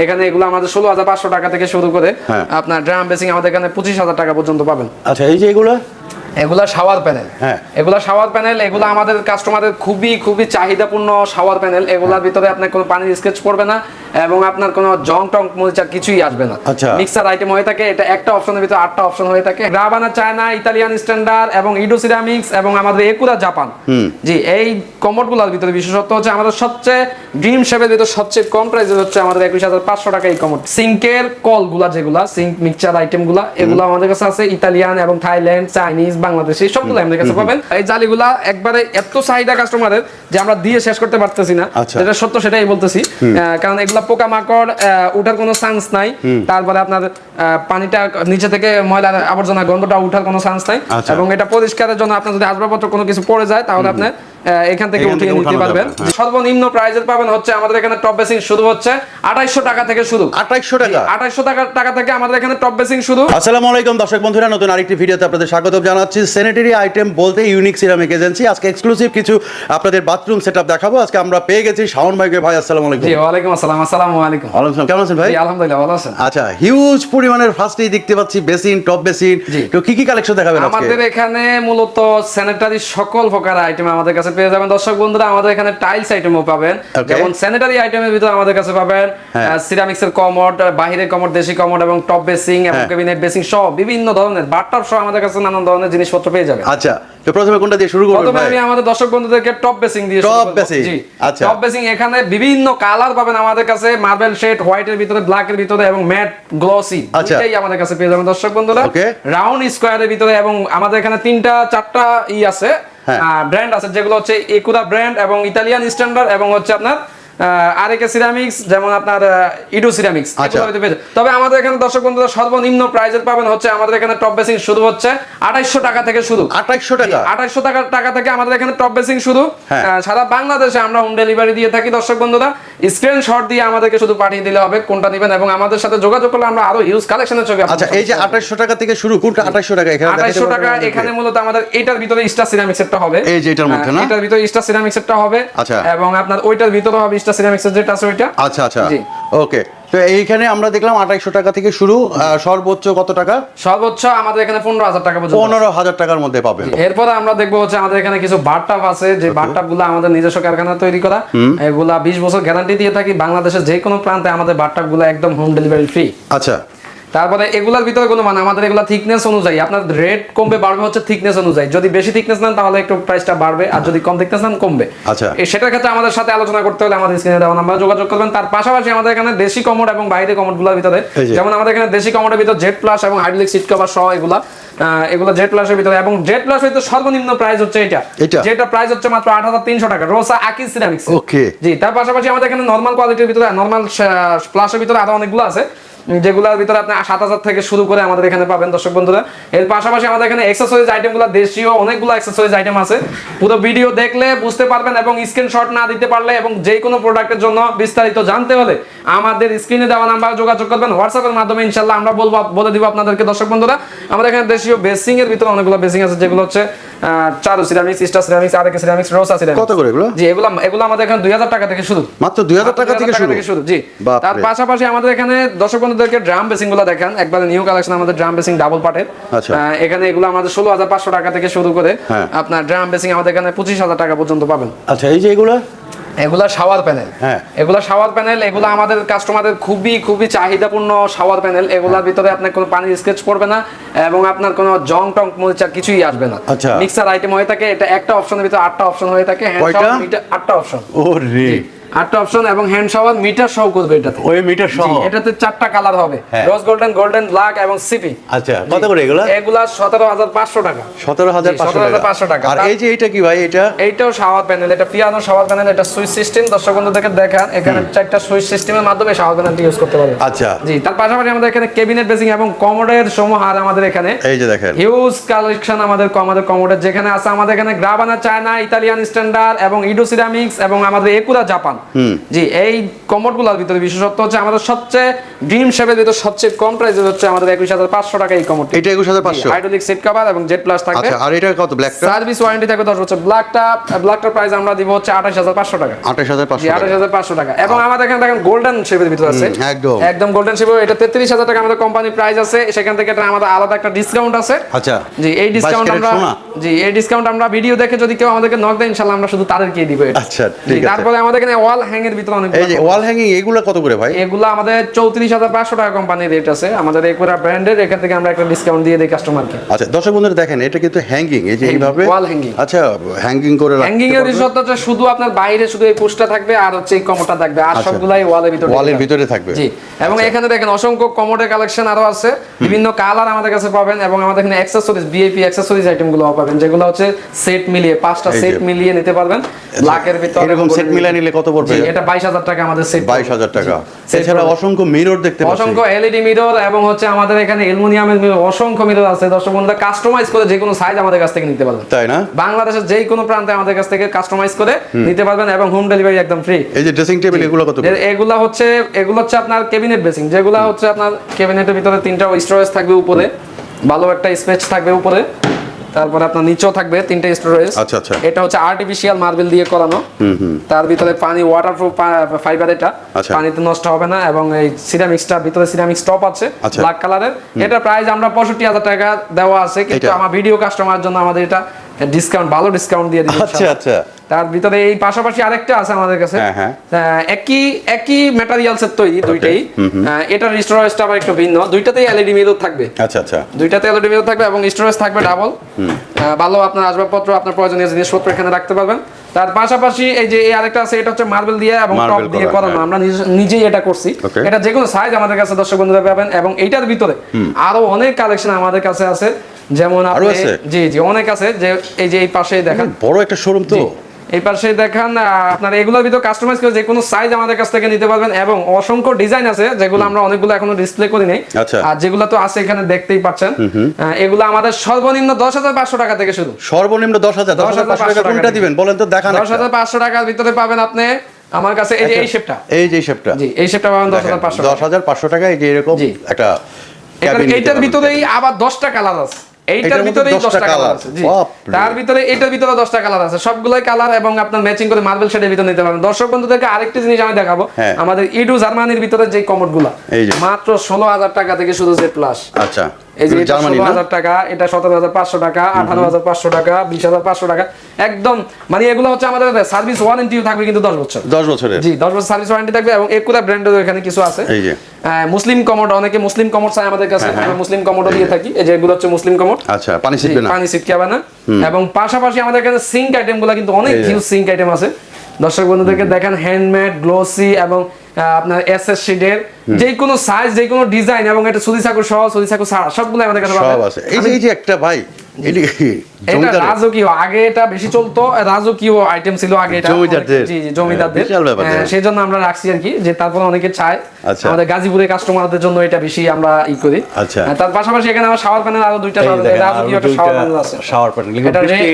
এখানে এগুলো আমাদের 16,500 টাকা থেকে শুরু করে আপনার ড্রাম বেসিং আমাদের এখানে 25,000 টাকা পর্যন্ত পাবেন। আচ্ছা, এই যে এগুলা শাওয়ার প্যানেল, এগুলা শাওয়ার প্যানেল, এগুলো আমাদের কাস্টমারদের খুবই চাহিদাপূর্ণ শাওয়ার প্যানেল। এগুলার ভিতরে আপনার কোনো পানির স্কেচ পড়বে না এবং আপনার কোনো জং টং মরিচা কিছুই আসবে না। মিক্সার আইটেম হয়ে থাকে, এটা একটা অপশনের ভিতরে 8টা অপশন হয়ে থাকে। গ্রাবানা চায়না, ইতালিয়ান স্ট্যান্ডার্ড এবং ইডো সিরামিক্স এবং আমাদের একুরা জাপান। জি, এই কমোডগুলোর ভিতরে বিশেষত্ব হচ্ছে আমাদের সবচেয়ে ড্রিম শেপের ভিতরে সবচেয়ে কম প্রাইসে হচ্ছে আমাদের 21,500 টাকা এই কমোড। সিঙ্কের কলগুলা যেগুলা সিঙ্ক মিক্সচার আইটেমগুলা এগুলো আমাদের কাছে আছে ইতালিয়ান এবং থাইল্যান্ড, চাইনিজ, বাংলাদেশি সবগুলো আমাদের কাছে পাবেন। এই জালিগুলা একবারে এত চাহিদা কাস্টমারের যে আমরা দিয়ে শেষ করতে পারতেছি না, যেটা সত্য সেটাই বলতেছি। কারণ এগুলা পোকামাকড় উঠার কোনো চান্স নাই, তারপরে আপনার পানিটা নিচে থেকে ময়লা আবর্জনা গন্ধটা উঠার কোনো চান্স নাই, এবং এটা পরিষ্কারের জন্য আপনার যদি আসবাবপত্র কোনো কিছু পড়ে যায় তাহলে আপনি এখান থেকে উঠিয়ে নিতে পারবেন। সর্বনিম্ন প্রাইসের পাবেন হচ্ছে আমাদের এখানে টপ বেসিং শুরু হচ্ছে 2800 টাকা থেকে শুরু। 2800 টাকা থেকে আমাদের এখানে টপ বেসিং শুরু। আসসালামু আলাইকুম দর্শক বন্ধুরা, নতুন আরেকটি ভিডিওতে আপনাদের স্বাগত জানাচ্ছি। স্যানিটারি আইটেম বলতে ইউনিক সিরামিক এজেন্সি। আজকে এক্সক্লুসিভ কিছু আপনাদের বাথরুম সেটআপ দেখাবো। আজকে আমরা পেয়ে গেছি শাওন ভাইকে। ভাই আসসালামু আলাইকুম। জি, ওয়া আলাইকুম আসসালাম। আসসালামু আলাইকুম। ওয়া আলাইকুম, কেমন আছেন ভাই? জি, আলহামদুলিল্লাহ ভালো আছেন। আচ্ছা, হিউজ পরিমাণের ফার্স্টেই দেখতে পাচ্ছি বেসিন, টপ বেসিন। তো কি কালেকশন দেখাবেন আজকে? আমাদের এখানে মূলত স্যানিটারি সকল প্রকার আইটেম আমাদের কাছে পেয়ে যাবেন দর্শক বন্ধুরা। আমাদের এখানে টাইলস আইটেমও পাবেন, যেমন স্যানিটারি আইটেমের ভিতরে আমাদের কাছে পাবেন সিরামিক্সের কমোড, বাহিরের কমোড, দেশি কমোড এবং টপ বেসিং এবং ক্যাবিনেট বেসিং সহ বিভিন্ন ধরনের বাথটাব সহ আমাদের কাছে নানান ধরনের জিনিসপত্র পেয়ে যাবেন। আচ্ছা, তো প্রথমে কোনটা দিয়ে শুরু করব? প্রথমে আমি আমাদের দর্শক বন্ধুদেরকে টপ বেসিং দিয়ে শুরু করব। জি, আচ্ছা, টপ বেসিং এখানে বিভিন্ন কালার পাবেন আমাদের কাছে, মার্বেল শেড, হোয়াইটের ভিতরে, ব্ল্যাকের ভিতরে এবং ম্যাট গ্লসি, এটাই আমাদের কাছে পেয়ে যাবেন দর্শক বন্ধুরা। রাউন্ড স্কয়ারের ভিতরে এবং আমাদের এখানে 3-4টা আছে ব্র্যান্ড আছে, যেগুলো হচ্ছে একুরা ব্র্যান্ড এবং ইতালিয়ান স্ট্যান্ডার্ড এবং হচ্ছে আপনার আরেকে সিরামিক্স, যেমন আপনার ইডো সিরামিক্স। তবে আমাদের এখানে দর্শক বন্ধুরা সর্বনিম্ন প্রাইসের পাবেন হচ্ছে আমাদের এখানে টপ বেসিং শুরু হচ্ছে 2800 টাকা থেকে শুরু। 2800 টাকা থেকে আমাদের এখানে টপ বেসিং শুরু। সারা বাংলাদেশে আমরা হোম ডেলিভারি দিয়ে থাকি দর্শক বন্ধুরা। স্ক্রিনশট দিয়ে আমাদেরকে শুধু পাঠিয়ে দিলে হবে কোনটা নেবেন, এবং আমাদের সাথে যোগাযোগ করলে আমরা আরো হিউজ কালেকশনের ছবি। আচ্ছা, এই যে 2800 টাকা থেকে শুরু, কোনটা 2800 টাকা? এখানে 2800 টাকা এখানে মূলত আমাদের এটার ভিতরে স্টার সিরামিক্স এরটা হবে। এই যে এটার মধ্যে না, এটার ভিতরে স্টার সিরামিক্স এরটা হবে। আচ্ছা, এবং আপনার ওইটার ভিতরে হবে স্টার সিরামিক্সের যেটা আছে ওইটা। আচ্ছা আচ্ছা, ওকে। তো এইখানে আমরা দেখলাম 2800 টাকা থেকে শুরু, সর্বোচ্চ কত টাকা? সর্বোচ্চ আমাদের এখানে 15,000 টাকা পর্যন্ত। 15,000 টাকার মধ্যে পাবেন। এরপর আমরা দেখবো হচ্ছে আমাদের এখানে কিছু বাথটাব আছে, যে বাথটাবগুলো আমাদের নিজস্ব কারখানা তৈরি করা। এগুলা 20 বছর গ্যারান্টি দিয়ে থাকি। বাংলাদেশের যে কোনো প্রান্তে আমাদের বাথটাবগুলো একদম হোম ডেলিভারি ফ্রি। আচ্ছা, তারপরে এগুলার ভিতরে কোনো মানে আমাদের এগুলা থিকনেস অনুযায়ী আপনার রেট কমবে বাড়বে হচ্ছে থিকনেস অনুযায়ী। যদি বেশি থিকনেস নেন তাহলে একটু প্রাইসটা বাড়বে, আর যদি কম থিকনেস নেন কমবে। আচ্ছা, সেটার ক্ষেত্রে আমাদের সাথে আলোচনা করতে হলে আমাদের স্ক্রিনে দেওয়া নাম্বারে যোগাযোগ করবেন। তার পাশাপাশি আমাদের এখানে দেশি কমোড এবং বাইরে কমোডগুলোর ভিতরে, যেমন আমাদের এখানে দেশি কমোডের ভিতরে জেড প্লাস এবং হাইড্রোলিক সিট কভার সহ এগুলো জেড প্লাসের ভিতরে, এবং জেড প্লাস হইতে সর্বনিম্ন প্রাইস হচ্ছে এটা, যেটা প্রাইস হচ্ছে মাত্র 8,300 টাকা, রোসা আকিজ সিরামিক্স। ওকে, জি। তার পাশাপাশি আমাদের এখানে নরমাল কোয়ালিটির ভিতরে, নরমাল প্লাসের ভিতরে আরো অনেকগুলো আছে, যেগুলোর ভিতরে আপনি 7,000 থেকে শুরু করে আমাদের এখানে পাবেন দর্শক বন্ধুরা। এর পাশাপাশি আমাদের এখানে অ্যাকসেসরিজ আইটেমগুলো দেশীয় অনেকগুলো অ্যাকসেসরিজ আইটেম আছে। পুরো ভিডিও দেখলে বুঝতে পারবেন, এবং স্ক্রিনশট না দিতে পারলে এবং যে কোনো প্রোডাক্টের জন্য বিস্তারিত জানতে হলে আমাদের স্ক্রিনে দেওয়া নাম্বারে যোগাযোগ করবেন। হোয়াটসঅ্যাপের মাধ্যমে ইনশাআল্লাহ আমরা বলে দিব আপনাদেরকে দর্শক বন্ধুরা। আমাদের এখানে দেশীয় বেসিং এর ভিতরে অনেকগুলো বেসিং আছে, যেগুলো হচ্ছে Charu ceramics, star ceramics, RAK ceramics, Rosa ceramics. কত করে এগুলো? জি, এগুলো আমাদের এখানে 2000 টাকা থেকে শুরু, মাত্র 2000 টাকা থেকে শুরু। জি, তার পাশাপাশি আমাদের এখানে দর্শক বন্ধুদেরকে ড্রাম বেসিং গুলো দেখেন, একবারে নিউ কালেকশন আমাদের ড্রাম বেসিং ডাবল পার্টের। এখানে এগুলো আমাদের 16,500 টাকা থেকে শুরু করে আপনার ড্রাম বেসিং আমাদের এখানে 25,000 টাকা পর্যন্ত পাবেন। আচ্ছা, এই যে এগুলা শাওয়ার প্যানেল, এগুলা শাওয়ার প্যানেল, এগুলো আমাদের কাস্টমারদের খুবই চাহিদাপূর্ণ শাওয়ার প্যানেল। এগুলোর ভিতরে আপনার কোনো পানির স্কেচ পড়বে না এবং আপনার কোনো জং টং মরিচা কিছুই আসবে না। মিক্সার আইটেম হয়ে থাকে, এটা একটা অপশনের ভিতরে 8টা অপশন হয়ে থাকে। হ্যান্ড শাওয়ার মিটার 8টা অপশন। ওরে, 8টা অপশন এবং হ্যান্ড শাওয়ার মিটার সহ করবে এটাতে। ওই মিটার সহ এটাতে 4টা কালার হবে, রোজ গোল্ডেন, গোল্ডেন ব্ল্যাক এবং সিপি। আচ্ছা, কত করে এগুলা? এগুলা 17,500 টাকা। 17,500 টাকা। আর এই যে এটা কি ভাই? এইটাও শাওয়ার প্যানেল, এটা পিয়ানো শাওয়ার প্যানেল, এটা সুইচ সিস্টেম। দর্শক বন্ধুদেরকে দেখান, এখানে 4টা সুইচ সিস্টেমের মাধ্যমে শাওয়ার প্যানেলটি ইউজ করতে পারবেন। আচ্ছা, জি। তার পাশাপাশি আমাদের এখানে ক্যাবিনেট বেসিং এবং কমোডের সমাহার আমাদের এখানে, এই যে দেখেন হিউজ কালেকশন আমাদের কমোডের, যেখানে আছে আমাদের এখানে গ্রাবানা চায়না, ইতালিয়ান স্ট্যান্ডার্ড এবং ইডো সিরামিক্স এবং আমাদের একুরা জাপান। পান। জি, এই কমোডগুলোর ভিতরে বিশেষত্ব হচ্ছে আমাদের সবচেয়ে ড্রিম শেপের ভিতরে সবচেয়ে কম প্রাইস হচ্ছে আমাদের 21,500 টাকা এই কমোড। এটা 21,500 হাইড্রোলিক সিট কভার এবং জেড প্লাস থাকবে। আচ্ছা, আর এটা কত ব্ল্যাকটা? সার্ভিস ওয়ারেন্টি থাকবে 10 বছর। ব্ল্যাকটার প্রাইস আমরা দিব হচ্ছে 28,500 টাকা। 28,500 টাকা। 28,500 টাকা। এবং আমাদের এখানে দেখেন গোল্ডেন শেপের ভিতরে আছে, একদম গোল্ডেন শেপ। এটা 33,000 টাকা আমাদের কোম্পানি প্রাইস আছে, সেখান থেকে এটা আমাদের আলাদা একটা ডিসকাউন্ট আছে। আচ্ছা, জি, এই ডিসকাউন্ট আমরা ভিডিও দেখে যদি কেউ আমাদেরকে নক দেয় ইনশাআল্লাহ আমরা শুধু তাদেরকেই দিব এটা। আচ্ছা, ঠিক আছে। তারপরে আমাদের এখানে ওয়াল হ্যাং এর ভিতরে অনেক, এই যে ওয়াল হ্যাঙ্গিং এগুলো কত করে ভাই? এগুলো আমাদের 34,500 টাকা কোম্পানির রেট আছে আমাদের একুরা ব্র্যান্ডের। এখান থেকে আমরা একটা ডিসকাউন্ট দিয়ে দেই কাস্টমারকে। আচ্ছা, দর্শক বন্ধুরা দেখেন এটা কিন্তু হ্যাঙ্গিং, এই যে এইভাবে ওয়াল হ্যাঙ্গিং। আচ্ছা, হ্যাঙ্গিং করে রাখতে হ্যাঙ্গিং এর বিশেষত্বটা শুধু আপনার বাইরে শুধু এই পোস্টটা থাকবে আর হচ্ছে এই কমোডটা থাকবে, আর সবগুলাই ওয়ালের ভিতরে থাকবে। জি, এবং এখানে দেখেন অসংখ্য কমোডের কালেকশন আরো আছে, বিভিন্ন কালার আমাদের কাছে পাবেন। এবং আমাদের এখানে অ্যাকসেসরিজ, ভিআইপি অ্যাকসেসরিজ আইটেম গুলো পাবেন, যেগুলো হচ্ছে সেট মিলিয়ে 5টা সেট মিলিয়ে নিতে পারবেন ব্ল্যাকের ভিতরে। এরকম সেট মিলিয়ে নিলে কত পড়বে? এটা 22,000 টাকা আমাদের সেট। 22,000 টাকা। এছাড়া অসংখ্য মিরর দেখতে পাচ্ছি, অসংখ্য এলইডি মিরর, এবং হচ্ছে আমাদের এখানে অ্যালুমিনিয়ামের মিরর, অসংখ্য মিরর আছে। দর্শক বন্ধুরা কাস্টমাইজ করে যে কোনো সাইজ আমাদের কাছ থেকে নিতে পারবেন, তাই না? বাংলাদেশের যে কোনো প্রান্তে আমাদের কাছ থেকে কাস্টমাইজ করে নিতে পারবেন এবং হোম ডেলিভারি একদম ফ্রি। এই যে ড্রেসিং টেবিল এগুলো কত? এগুলো হচ্ছে আপনার ক্যাবিনেট বেসিং, যেগুলো হচ্ছে আপনার ক্যাবিনেটের ভিতরে 3টা স্টোরেজ থাকবে উপরে, ভালো একটা স্পেস থাকবে উপরে, তারপরে আপনার নিচেও থাকবে 3টা স্টোরেজ। আচ্ছা আচ্ছা। এটা হচ্ছে আর্টিফিশিয়াল মার্বেল দিয়ে করানো, তার ভিতরে পানি ওয়াটারপ্রুফ ফাইবার, এটা পানিতে নষ্ট হবে না। এবং এই সিরামিক্সটা ভিতরে সিরামিক্স টপ আছে ব্ল্যাক কালারের। এটা প্রাইস আমরা 65,000 টাকা দেওয়া আছে, কিন্তু আমার ভিডিও কাস্টমারের জন্য আমাদের এটা ডিসকাউন্ট, ভালো ডিসকাউন্ট দিয়ে দিচ্ছি। আচ্ছা আচ্ছা। তার ভিতরে এই পাশাপাশি আরেকটা আছে আমাদের কাছে, একই ম্যাটেরিয়ালসের তৈরি দুইটাই। এটার স্টোরেজটা আবার একটু ভিন্ন, দুইটাতেই এলইডি মিরর থাকবে। আচ্ছা আচ্ছা, দুইটাতে এলইডি মিরর থাকবে এবং স্টোরেজ থাকবে ডাবল। ভালো আপনার আসবাবপত্র, আপনার প্রয়োজনীয় জিনিসপত্র এখানে রাখতে পারবেন। তার পাশাপাশি এই যে এই আরেকটা আছে, এটা হচ্ছে মার্বেল দিয়ে এবং টপ দিয়ে করানো, আমরা নিজেই এটা করছি। এটা যে কোনো সাইজ আমাদের কাছে দর্শক বন্ধুরা পাবেন। এবং এইটার ভিতরে আরো অনেক কালেকশন আমাদের কাছে আছে, যেমন আপনি জি জি অনেক আছে। যে এই যে এই পাশে দেখেন বড় একটা শোরুম, তো এই পাশে দেখেন আপনার এগুলোর ভিতর কাস্টমাইজ করে যে কোনো সাইজ আমাদের কাছ থেকে নিতে পারবেন। এবং অসংখ্য ডিজাইন আছে, যেগুলো আমরা অনেকগুলো এখনো ডিসপ্লে করি নাই, আর যেগুলো তো আছে এখানে দেখতেই পাচ্ছেন। এগুলো আমাদের সর্বনিম্ন 10,500 টাকা থেকে শুরু। সর্বনিম্ন 10,500 টাকা কোনটা দিবেন বলেন তো, দেখান। 10,500 টাকার ভিতরে পাবেন আপনি আমার কাছে এই যে এই শেপটা, জি এই শেপটা পাবেন 10,500 টাকা। এই যে এরকম একটা ক্যাবিনেট, এইটার ভিতরেই আবার 10টা কালার আছে। এইটার ভিতরেই 10টা কালার আছে, জি তার ভিতরে এটার ভিতরে 10টা কালার আছে, সবগুলাই কালার এবং আপনার ম্যাচিং করে মার্বেল শেডের ভিতরে নিতে পারবেন। দর্শক বন্ধুদেরকে আরেকটি জিনিস আমি দেখাবো, আমাদের ইডু জার্মানির ভিতরে যে কমোডগুলো মাত্র 16,000 টাকা থেকে শুরু জেড প্লাস। আচ্ছা, এই যে 16,000 টাকা, এটা 17,500 টাকা, 18,500 টাকা, 20,500 টাকা, একদম মানে এগুলো হচ্ছে আমাদের সার্ভিস ওয়ারেন্টিও থাকবে কিন্তু 10 বছর। 10 বছরের, জি 10 বছর সার্ভিস ওয়ারেন্টি থাকবে। এবং একুরা ব্র্যান্ডের এখানে কিছু আছে, এই যে মুসলিম কমোড, অনেকে মুসলিম কমোড চায় আমাদের কাছে, আমরা মুসলিম কমোডও দিয়ে থাকি। এই যে এগুলো হচ্ছে মুসলিম কমোড। আচ্ছা, পানি ছিটবে না, পানি ছিটকাবে না। এবং পাশাপাশি আমাদের কাছে সিঙ্ক আইটেমগুলো কিন্তু অনেক হিউজ সিঙ্ক আইটেম আছে। দর্শক বন্ধুদেরকে দেখেন হ্যান্ডমেড, গ্লোসি এবং আপনার এসএস শিটের যে কোনো সাইজ, যে কোনো ডিজাইন, এবং এটা সুদি চাকু সহ সুদি চাকু ছাড়া সবগুলো আমাদের কাছে সব আছে। এই যে একটা ভাই, এটা রাজকীয়, আগে এটা বেশি চলতো, রাজকীয় আইটেম ছিল আগে, এটা জি জি জমিদারদের, সেই জন্য আমরা রাখছি আর কি, যে তারপরে অনেকে চায়। আমাদের গাজীপুরের কাস্টমারদের জন্য এটা বেশি আমরা ই করি। তার পাশাপাশি এখানে আমার শাওয়ার প্যানেল আরো দুইটা রাজকীয় একটা শাওয়ার প্যানেল আছে, শাওয়ার প্যানেল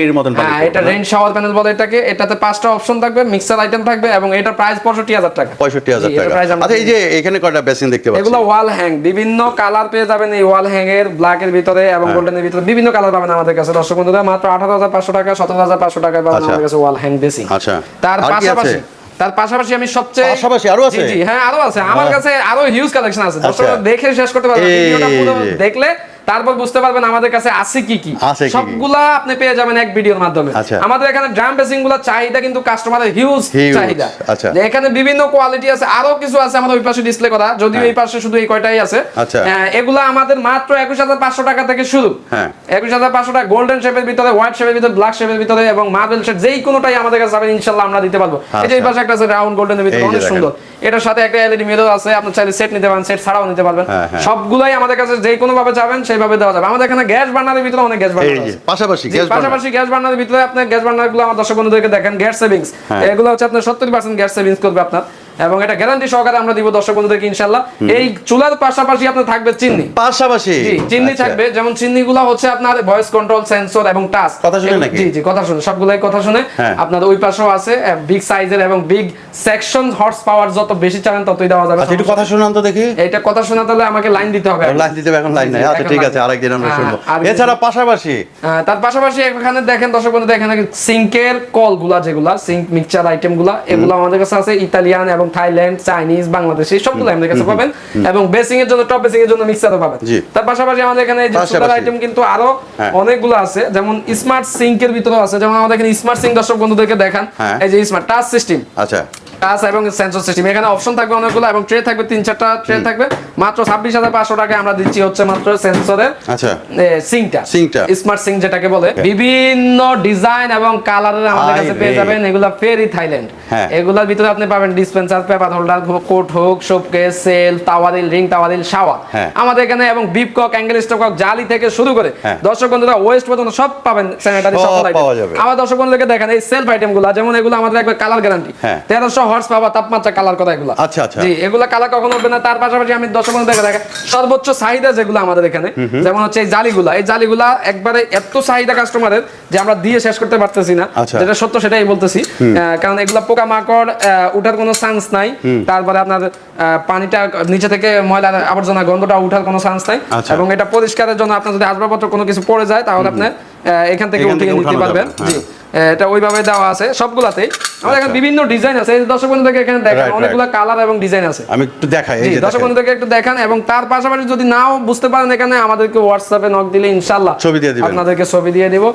এর মতন, এটা রেইন শাওয়ার প্যানেল বলে এটাকে। এটাতে 5টা অপশন থাকবে, মিক্সার আইটেম থাকবে, এবং এটা প্রাইস 65,000 টাকা। 65,000 টাকা। আচ্ছা, এই যে এখানে কয়টা বেসিন দেখতে পাচ্ছি, এগুলো ওয়াল হ্যাং, বিভিন্ন কালার পেয়ে যাবেন এই ওয়াল হ্যাং এর, ব্ল্যাক এর ভিতরে এবং গোল্ডেন এর ভিতরে বিভিন্ন কালার পাবেন আমাদের কাছে। দর্শক বন্ধুরা মাত্র 18,500 টাকা, 17,500 টাকা পাবেন আমাদের কাছে ওয়াল হ্যাং বেসিং। আচ্ছা, তার পাশাপাশি আমি সবচেয়ে আরো আছে, জি হ্যাঁ আরো আছে আমার কাছে, আরো হিউজ কালেকশন আছে। দর্শক দেখে শেষ করতে পারবেন, ভিডিওটা পুরো দেখলে তারপর বুঝতে পারবেন আমাদের কাছে আছে কি কি, সবগুলা আপনি পেয়ে যাবেন এক ভিডিওর মাধ্যমে। আমাদের এখানে ড্রাম বেসিং গুলা চাহিদা কিন্তু কাস্টমারের হিউজ চাহিদা, যে এখানে বিভিন্ন কোয়ালিটি আছে, আরো কিছু আছে আমাদের ওই পাশে ডিসপ্লে করা, যদিও এই পাশে শুধু এই কয়টাই আছে। এগুলা আমাদের মাত্র 21,500 টাকা থেকে শুরু। 21,500 টাকা গোল্ডেন শেপের ভিতরে, হোয়াইট শেপের ভিতরে, ব্ল্যাক শেপের ভিতরে এবং মার্বেল শেপ, যেই কোনোটাই আমাদের কাছে পাবেন ইনশাআল্লাহ আমরা দিতে পারবো। এই যে এই পাশে একটা আছে রাউন্ড গোল্ডেনের ভিতরে, অনেক সুন্দর, এটার সাথে একটা এলইডি মিরর আছে, আপনি চাইলে সেট নিতে পারেন, সেট ছাড়াও নিতে পারবেন। সবগুলাই আমাদের কাছে যেই কোনো ভাবে যাবেন সেইভাবে দেওয়া যাবে। আমাদের এখানে গ্যাস বার্নারের ভিতরে অনেক গ্যাস বার্নার আছে, পাশাপাশি গ্যাস বার্নারের ভিতরে আপনার গ্যাস বার্নারগুলো আমার দর্শক বন্ধুদেরকে দেখেন, গ্যাস সেভিংস, এগুলো হচ্ছে আপনার 70% গ্যাস সেভিংস করবে আপনার। এবং এটা গ্যারান্টি সহকারে আমরা দিব দর্শক বন্ধুদেরকে ইনশাআল্লাহ। এই চুলার পাশাপাশি আপনার থাকবে চিমনি, পাশাপাশি জি চিমনি থাকবে, যেমন চিমনিগুলো হচ্ছে আপনার ভয়েস কন্ট্রোল, সেন্সর এবং টাচ। কথা শুনে নাকি? জি জি কথা শুনে, সবগুলাই কথা শুনে। আপনার ওই পাশেও আছে বিগ সাইজের এবং বিগ সেকশন হর্স পাওয়ার, যত বেশি চালান ততই দেওয়া যাবে। আচ্ছা একটু কথা শুনান তো দেখি। এটা কথা শোনাতে হলে আমাকে লাইন দিতে হবে। লাইন দিতে হবে, এখন লাইন নাই। আচ্ছা ঠিক আছে, আরেকদিন আমরা শুনবো। এছাড়া পাশাপাশি তার পাশাপাশি এখানে দেখেন দর্শক বন্ধু, এখানে সিঙ্কের কলগুলা, যেগুলা সিঙ্ক মিক্সচার আইটেমগুলা, এগুলো আমাদের কাছে আছে ইতালিয়ান এবং থাইল্যান্ড, চাইনিজ, বাংলাদেশি সবগুলো আমাদের কাছে পাবেন। এবং বেসিং এর জন্য, টপ বেসিং এর জন্য মিক্সারও পাবেন। তার পাশাপাশি আমাদের এখানে এই যে সুপার আইটেম কিন্তু আরো অনেকগুলো আছে, যেমন স্মার্ট সিঙ্কের ভিতরে আছে, যেমন আমাদের এখানে স্মার্ট সিঙ্ক দর্শক বন্ধুদেরকে দেখান। এই যে স্মার্ট টাচ সিস্টেম, আচ্ছা টাচ এবং সেন্সর সিস্টেম, এখানে অপশন থাকবে অনেকগুলো এবং ট্রে থাকবে 3-4টা ট্রে থাকবে। মাত্র 26,500 টাকায় আমরা দিচ্ছি হচ্ছে মাত্র সেন্সরের আচ্ছা সিঙ্কটা, সিঙ্কটা স্মার্ট সিঙ্ক যেটাকে বলে। বিভিন্ন ডিজাইন এবং কালারের আমাদের কাছে পেয়ে যাবেন। এগুলা ফেরি থাইল্যান্ড, এগুলার ভিতরে আপনি পাবেন dispenser, paper holder, coat hook, showcase, সেল, টাওয়ারিল, রিং টাওয়ারিল, শাওয়ার আমাদের এখানে, এবং bib cock, angle stop cock, জালি থেকে শুরু করে দর্শক বন্ধুরা ওয়েস্ট পর্যন্ত সব পাবেন। স্যানিটারি সব পাওয়া যাবে। আমার দর্শক বন্ধুদেরকে দেখেন এই সেলফ আইটেমগুলো, যেমন এগুলো আমাদের একবার কালার গ্যারান্টি, 1300 হর্স পাওয়ার তাপমাত্রা কালার করা এগুলো। আচ্ছা আচ্ছা জি এগুলা কালার কখনো হবে না। তার পাশাপাশি আমি দর্শক বন্ধুদেরকে দেখেন সর্বোচ্চ চাহিদা যেগুলো আমাদের এখানে, যেমন হচ্ছে এই জালিগুলা, এই জালিগুলা একবারে এত চাহিদা কাস্টমারের যে আমরা দিয়ে শেষ করতে পারতেছি না। যেটা সত্য সেটাই বলতেছি, কারণ এগুলা পোকামাকড় উঠার কোনো চান্স নাই। তারপরে আপনার পানিটা নিচে থেকে ময়লা আবর্জনা গন্ধটা উঠার কোনো চান্স নাই। এবং এটা পরিষ্কারের জন্য আপনার যদি আসবাবপত্র কোনো কিছু পড়ে যায় তাহলে আপনি এখান থেকে উঠিয়ে নিতে পারবেন। জি এটা ওইভাবে দেওয়া আছে সবগুলাতেই। আমাদের এখানে বিভিন্ন ডিজাইন আছে, এই দর্শক বন্ধুদেরকে এখানে দেখেন অনেকগুলো কালার এবং ডিজাইন আছে। আমি একটু দেখাই, এই যে দর্শক বন্ধুদেরকে একটু দেখান। এবং তার পাশাপাশি যদি নাও বুঝতে পারেন এখানে আমাদেরকে হোয়াটসঅ্যাপে নক দিলে ইনশাআল্লাহ ছবি দিয়ে দিবেন, আপনাদেরকে ছবি দিয়ে দেব।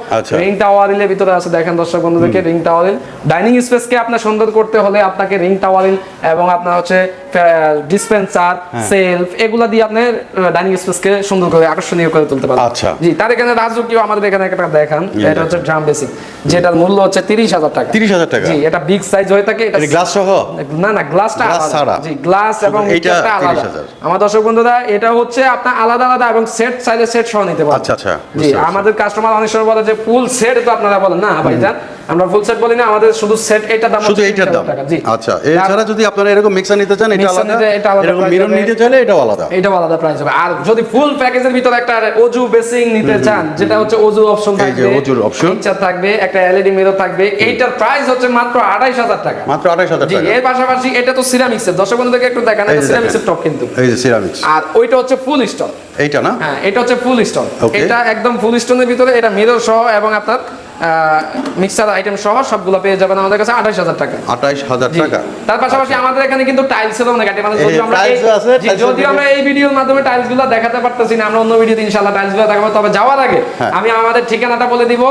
রিং টাওয়ারিলের ভিতরে আছে দেখেন দর্শক বন্ধুদেরকে, রিং টাওয়ারিল ডাইনিং স্পেসকে আপনার সুন্দর করতে হলে আপনাকে রিং টাওয়ারিল এবং আপনার হচ্ছে ডিসপেন্সার, সেলফ, এগুলা দিয়ে আপনি ডাইনিং স্পেসকে সুন্দর করে আকর্ষণীয় করে তুলতে পারবেন। আচ্ছা জি তার এখানে রাজকীয় আমাদের এখানে একটা দেখান, এটা হচ্ছে ড্রাম বেসিক, যেটার মূল্য হচ্ছে 30,000 টাকা। 30,000 টাকা? জি এটা বিগ সাইজ হয়ে থাকে। এটা গ্লাস সহ? না না গ্লাসটা আলাদা। জি গ্লাস এবং এটা আলাদা। আমার দর্শক বন্ধুরা এটা হচ্ছে আপনার আলাদা আলাদা এবং সেট চাইলে সেট সহ নিতে পারবেন। আচ্ছা আচ্ছা জি আমাদের কাস্টমার অনেক সময় বলে যে ফুল সেট, তো আপনারা বলেন না ভাইজান আমরা ফুল সেট বলি না, আমাদের শুধু সেট, এটা দাম শুধু এইটার দাম। জি আচ্ছা এছাড়া যদি আপনারা এরকম মিক্সার নিতে চান এটা আলাদা, এরকম মিরর নিতে চাইলে এটাও আলাদা, এটাও আলাদা প্রাইস হবে। আর যদি ফুল প্যাকেজের ভিতরে একটা ওজু বেসিং নিতে চান, যেটা হচ্ছে ওজু অপশন থাকবে, এই যে ওজুর অপশন থাকবে, একটা এলইডি মিরর থাকবে, এইটার প্রাইস হচ্ছে মাত্র 28,000 টাকা। মাত্র 28,000 জি টাকা। এর পাশাপাশি এটা তো সিরামিক্সের, দর্শক বন্ধুদেরকে একটু দেখান, এটা সিরামিক্সের টপ কিন্তু, এই যে সিরামিক্স। আর ওইটা হচ্ছে ফুল স্টোন, এইটা না? হ্যাঁ এটা হচ্ছে ফুল স্টোন, এটা একদম ফুল স্টোনের ভিতরে, এটা মিরর সহ এবং আপনার মিক্সার আইটেম সহ সবগুলো পেয়ে যাবেন আমাদের কাছে 28,000 টাকা। 28,000 টাকা। তার পাশাপাশি আমাদের এখানে কিন্তু টাইলসেরও অনেক আইটেম আছে। যদি আমরা এই ভিডিওর মাধ্যমে টাইলসগুলো দেখাতে পারতেছি না, আমরা অন্য ভিডিওতে ইনশাআল্লাহ টাইলসগুলো দেখাবো। তবে যাওয়ার আগে আমি আমাদের ঠিকানাটা বলে দিব,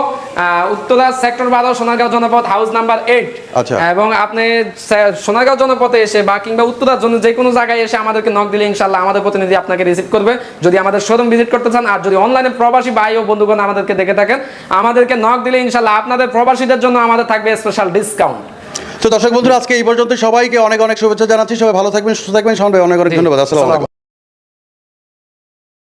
Uttara sector 12 Sonargaon Janapath house number 8। আচ্ছা এবং আপনি সোনারগাঁও জনপথে এসে বা কিংবা উত্তরার জন্য যে কোনো জায়গায় এসে আমাদেরকে নক দিলে ইনশাআল্লাহ আমাদের প্রতিনিধি আপনাকে রিসিভ করবে, যদি আমাদের শোরুম ভিজিট করতে চান। আর যদি অনলাইনে প্রবাসী ভাই ও বন্ধুগণ আমাদেরকে দেখে থাকেন, আমাদেরকে নক দিলে ইনশাআল্লাহ আপনাদের প্রবাসীদের জন্য আমাদের থাকবে স্পেশাল ডিসকাউন্ট। তো দর্শক বন্ধুরা আজকে এই পর্যন্ত, সবাইকে অনেক অনেক শুভেচ্ছা জানাচ্ছি। সবাই ভালো থাকবেন, সুস্থ থাকবেন। সবাই অনেক অনেক ধন্যবাদ। আসসালামু আলাইকুম।